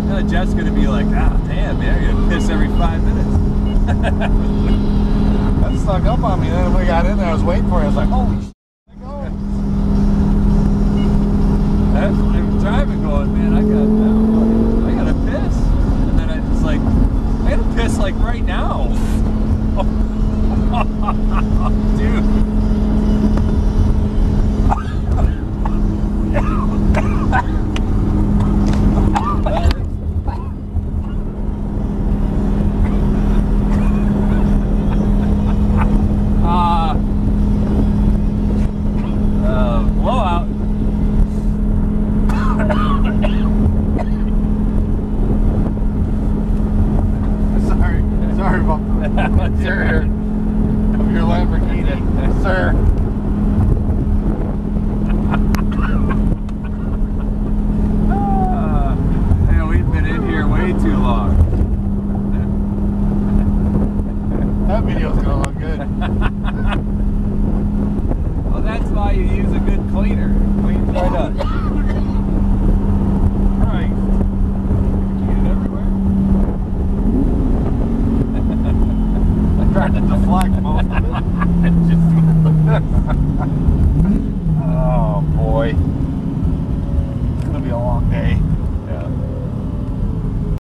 Now Jeff's gonna be like, ah, damn, man, you're gonna piss every 5 minutes. That snuck up on me. Then when we got in there, I was waiting for it. I was like, holy shit. I'm driving going, man, I gotta piss. And then I was like, I gotta piss like right now. Dude. Blowout. Sorry about the interior of your Lamborghini, sir. Man, we've been in here way too long. That video's gonna look good. Well, that's why you use a good cleaner. It cleans right up. Right. Get it everywhere. I tried to deflect most of it.